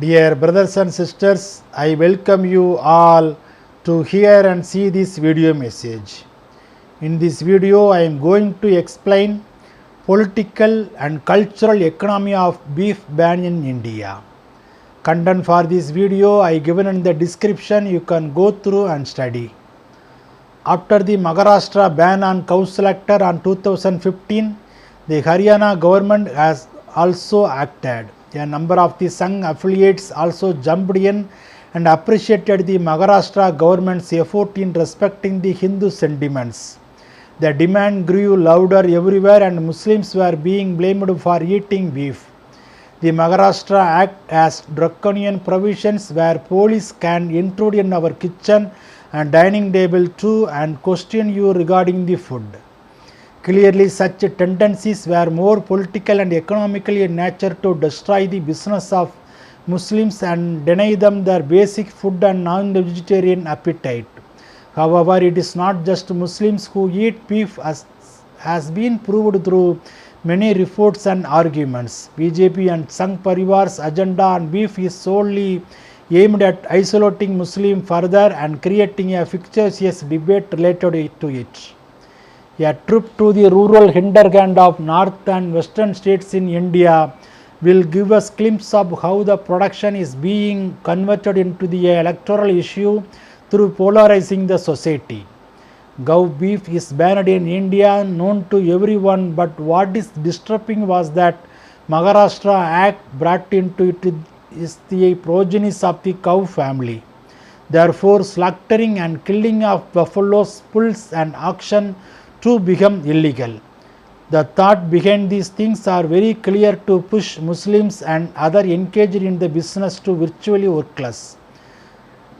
Dear brothers and sisters, I welcome you all to hear and see this video message. In this video, I am going to explain political and cultural economy of beef ban in India. Content for this video I given in the description. You can go through and study. After the Maharastra ban on cow slaughter on 2015, the Haryana government has also acted. A number of the Sangh affiliates also jumped in and appreciated the Maharashtra government's effort in respecting the Hindu sentiments. The demand grew louder everywhere and Muslims were being blamed for eating beef. The Maharashtra Act has draconian provisions where police can intrude in our kitchen and dining table too and question you regarding the food. Clearly, such tendencies were more political and economically in nature to destroy the business of Muslims and deny them their basic food and non-vegetarian appetite. However, it is not just Muslims who eat beef as has been proved through many reports and arguments. BJP and Sangh Parivar's agenda on beef is solely aimed at isolating Muslims further and creating a fictitious debate related to it. A trip to the rural hinterland of north and western states in India will give us a glimpse of how the production is being converted into the electoral issue through polarizing the society. Cow beef is banned in India, known to everyone, but what is disturbing was that Maharashtra Act brought into it is the progenies of the cow family. Therefore, slaughtering and killing of buffaloes, bulls and oxen to become illegal. The thought behind these things are very clear to push Muslims and other engaged in the business to virtually workless.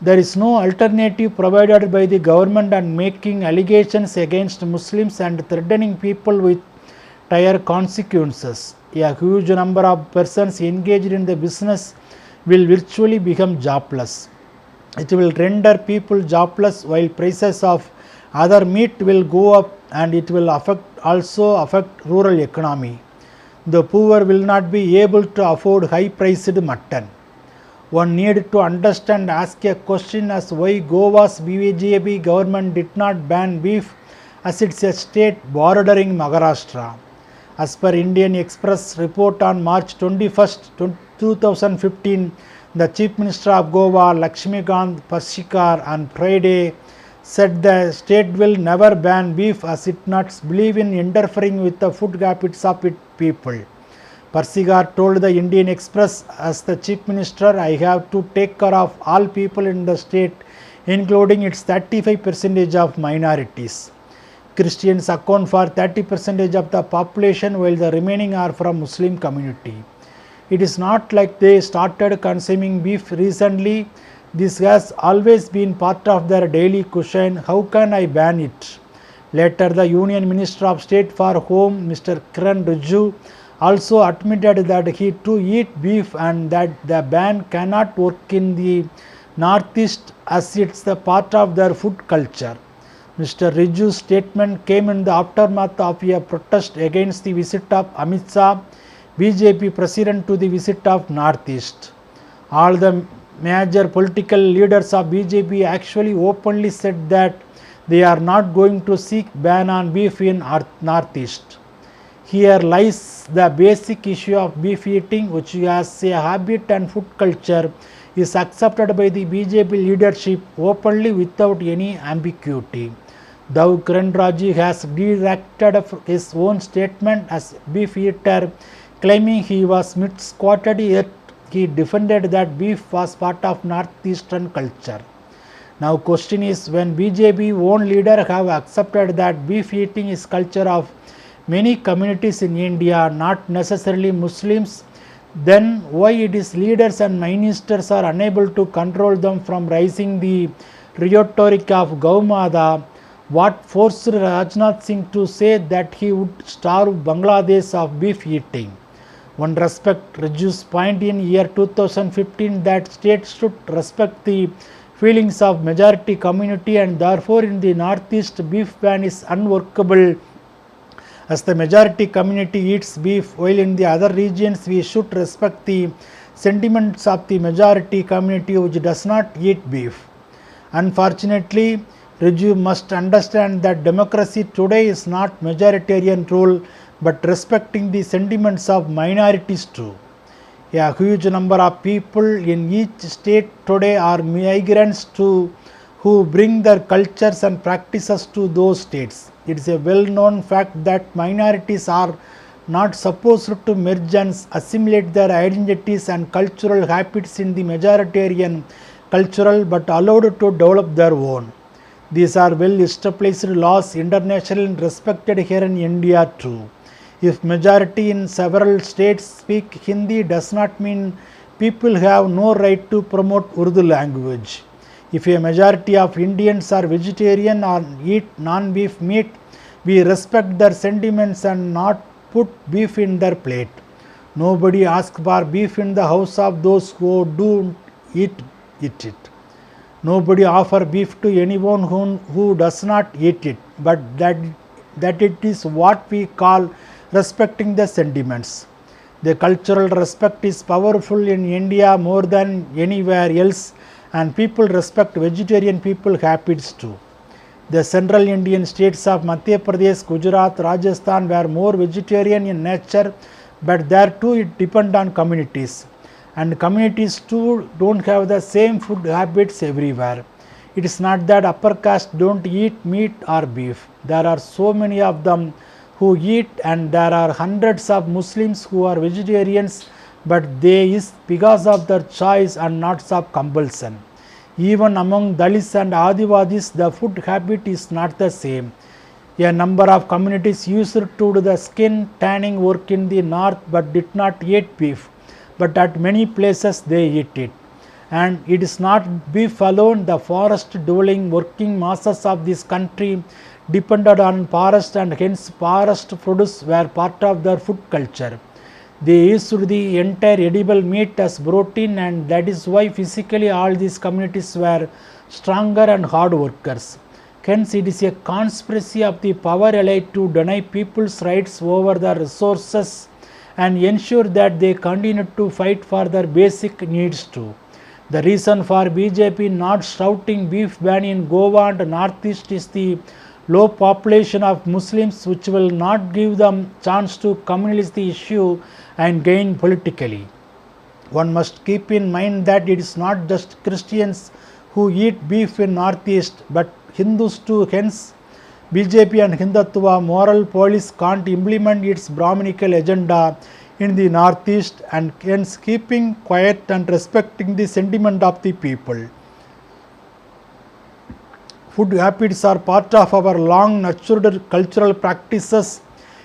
There is no alternative provided by the government and making allegations against Muslims and threatening people with dire consequences. A huge number of persons engaged in the business will virtually become jobless. It will render people jobless while prices of other meat will go up and it will also affect rural economy. The poor will not be able to afford high priced mutton. One need to understand and ask a question as why Goa's BJP government did not ban beef as it's a state bordering Maharashtra. As per Indian Express report on March 21, 2015, the Chief Minister of Goa, Lakshmikant Parshikar, on Friday said the state will never ban beef as it not believe in interfering with the food habits of its people. Parshikar told the Indian Express, as the Chief Minister, I have to take care of all people in the state, including its 35% of minorities. Christians account for 30% of the population while the remaining are from Muslim community. It is not like they started consuming beef recently. This has always been part of their daily cushion. How can I ban it? Later, the Union Minister of State for Home, Mr. Kiran Rijiju, also admitted that he too eat beef and that the ban cannot work in the northeast as it's the part of their food culture. Mr. Riju's statement came in the aftermath of a protest against the visit of Amit Shah, BJP president, to the visit of northeast. All the major political leaders of BJP actually openly said that they are not going to seek ban on beef in northeast. Here lies the basic issue of beef eating, which as a habit and food culture is accepted by the BJP leadership openly without any ambiguity. Though Kiran Rijiju has retracted his own statement as beef eater, claiming he was misquoted, yet he defended that beef was part of northeastern culture. Now question is, when BJP own leader have accepted that beef eating is culture of many communities in India, not necessarily Muslims, then why it is leaders and ministers are unable to control them from raising the rhetoric of Gaumada? What forced Rajnath Singh to say that he would starve Bangladesh of beef eating? One respect Riju's point in year 2015 that states should respect the feelings of majority community and therefore in the northeast beef ban is unworkable As the majority community eats beef, while in the other regions we should respect the sentiments of the majority community which does not eat beef. Unfortunately, regime must understand that democracy today is not majoritarian rule but respecting the sentiments of minorities too. A huge number of people in each state today are migrants who bring their cultures and practices to those states. It is a well-known fact that minorities are not supposed to merge and assimilate their identities and cultural habits in the majoritarian cultural but allowed to develop their own. These are well established laws internationally and respected here in India too. If majority in several states speak Hindi does not mean people have no right to promote Urdu language. If a majority of Indians are vegetarian or eat non-beef meat, we respect their sentiments and not put beef in their plate. Nobody asks for beef in the house of those who do eat it. Nobody offer beef to anyone who does not eat it, but that it is what we call respecting the sentiments. The cultural respect is powerful in India more than anywhere else, and people respect vegetarian people habits too. The central Indian states of Madhya Pradesh, Gujarat, Rajasthan were more vegetarian in nature, but there too it depends on communities. And communities too don't have the same food habits everywhere. It is not that upper caste don't eat meat or beef. There are so many of them who eat, and there are hundreds of Muslims who are vegetarians, but they is because of their choice and not of compulsion. Even among Dalits and aadivasis, the food habit is not the same. A number of communities used to do the skin tanning work in the north but did not eat beef, but at many places they eat it. And it is not beef alone, the forest dwelling working masses of this country depended on forest, and hence forest produce were part of their food culture. They used the entire edible meat as protein, and that is why physically all these communities were stronger and hard workers. Hence it is a conspiracy of the power elite to deny people's rights over the resources and ensure that they continue to fight for their basic needs too. The reason for BJP not shouting beef ban in Goa and Northeast is the low population of Muslims, which will not give them chance to communalize the issue and gain politically. One must keep in mind that it is not just Christians who eat beef in Northeast, but Hindus too. Hence, BJP and Hindutva moral police can't implement its brahmanical agenda in the Northeast, and hence keeping quiet and respecting the sentiment of the people. Food habits are part of our long nurtured cultural practices.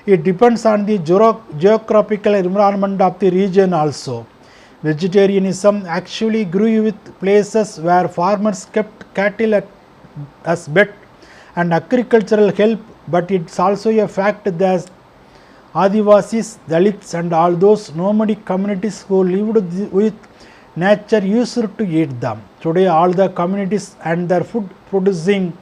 It depends on the geographical environment of the region also. Vegetarianism actually grew with places where farmers kept cattle as bet and agricultural help, but it's also a fact that aadivasis, Dalits and all those nomadic communities who lived with nature used to eat them. Today all the communities and their food producing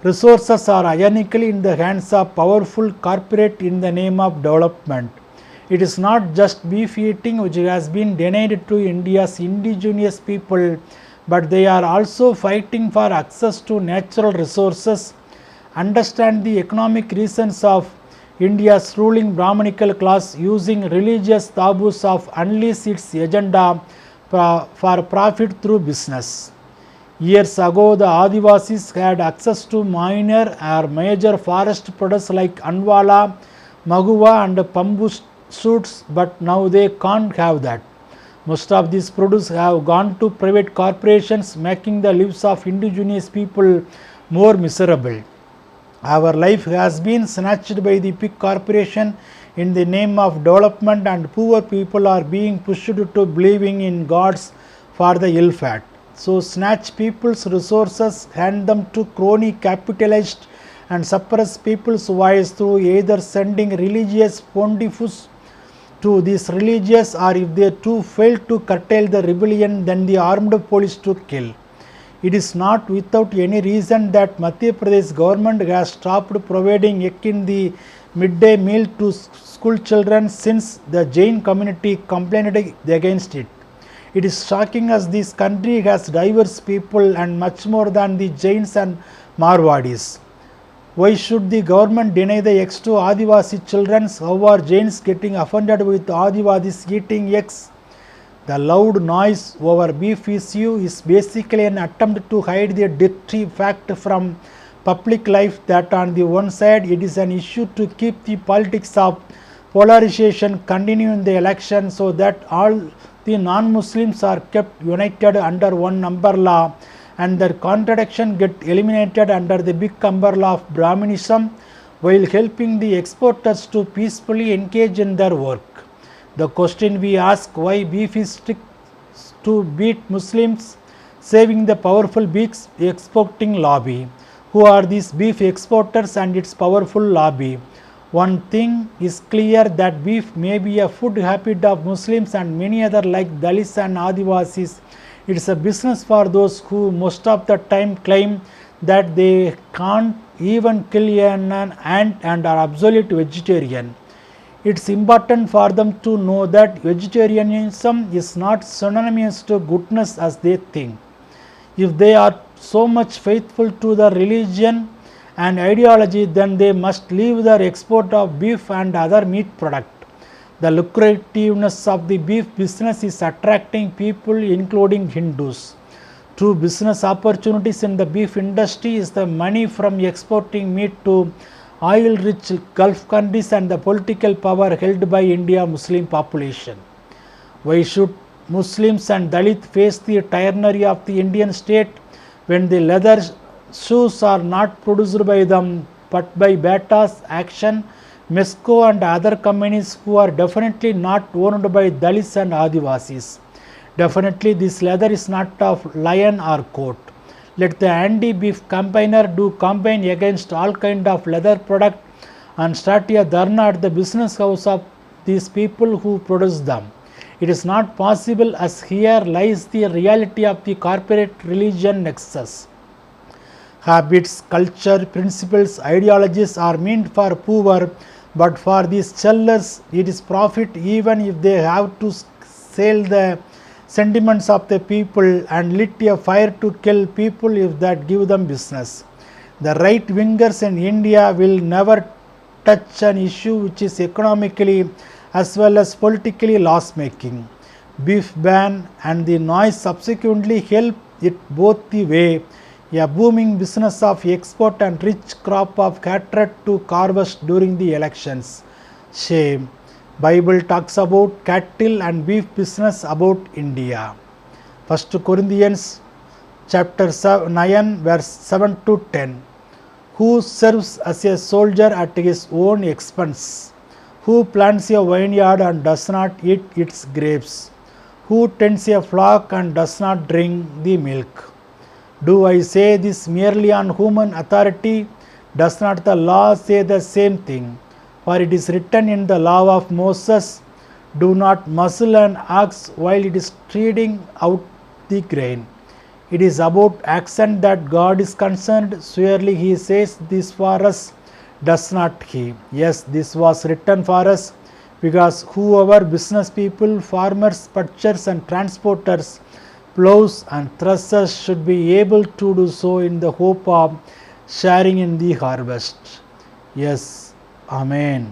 resources are ironically in the hands of powerful corporate in the name of development. It is not just beef eating which has been denied to India's indigenous people, but they are also fighting for access to natural resources. Understand the economic reasons of India's ruling brahmanical class using religious taboos of unleash its agenda for profit through business. Years ago, the aadivasis had access to minor or major forest products like anwala, maguva and bamboo shoots, but now they can't have that. Most of these produce have gone to private corporations, making the lives of indigenous people more miserable. Our life has been snatched by the big corporation in the name of development, and poor people are being pushed to believing in gods for the ill fat. So snatch people's resources, hand them to crony capitalists and suppress people's voice through either sending religious pontiffs to these religious, or if they too fail to curtail the rebellion, then the armed police to kill. It is not without any reason that Madhya Pradesh government has stopped providing egg in the midday meal to school children since the Jain community complained against it. It is shocking as this country has diverse people and much more than the Jains and Marwadis. Why should the government deny the eggs to Adivasi children? How are Jains getting offended with Adivasis eating eggs? The loud noise over beef issue is basically an attempt to hide the dirty fact from public life that on the one side it is an issue to keep the politics of polarization continue in the election so that all the non-Muslims are kept united under one umbrella and their contradiction get eliminated under the big umbrella of Brahmanism while helping the exporters to peacefully engage in their work. The question we ask, why beef is strict to beat Muslims, saving the powerful beef exporting lobby. Who are these beef exporters and its powerful lobby? One thing is clear that beef may be a food habit of Muslims and many other like Dalits and Aadivasis. It is a business for those who most of the time claim that they can't even kill an ant and are absolute vegetarian. It's important for them to know that vegetarianism is not synonymous to goodness as they think. If they are so much faithful to their religion and ideology, then they must leave their export of beef and other meat products. The lucrativeness of the beef business is attracting people including Hindus. True business opportunities in the beef industry is the money from exporting meat to oil-rich Gulf countries and the political power held by India Muslim population. Why should Muslims and Dalits face the tyranny of the Indian state when the leather shoes are not produced by them but by Bata's Action, Mesco and other companies who are definitely not owned by Dalits and Adivasis? Definitely this leather is not of lion or goat. Let the anti-beef campaigner do campaign against all kind of leather product and start a dharna at the business house of these people who produce them. It is not possible as here lies the reality of the corporate religion nexus. Habits, culture, principles, ideologies are meant for poor, but for these sellers it is profit even if they have to sell the sentiments of the people and lit a fire to kill people if that give them business. The right wingers in India will never touch an issue which is economically as well as politically loss making. Beef ban and the noise subsequently help it both the way. A booming business of export and rich crop of hatred to harvest during the elections. Shame. Bible talks about cattle and beef business about India. 1 Corinthians chapter 9 verse 7 to 10. Who serves as a soldier at his own expense? Who plants a vineyard and does not eat its grapes? Who tends a flock and does not drink the milk? Do I say this merely on human authority? Does not the law say the same thing? For it is written in the law of Moses, do not muzzle an ox while it is treading out the grain. It is about action that God is concerned. Surely he says this for us, does not he? Yes, this was written for us, because whoever business people, farmers, butchers and transporters, plows and threshers should be able to do so in the hope of sharing in the harvest. Yes. Amen.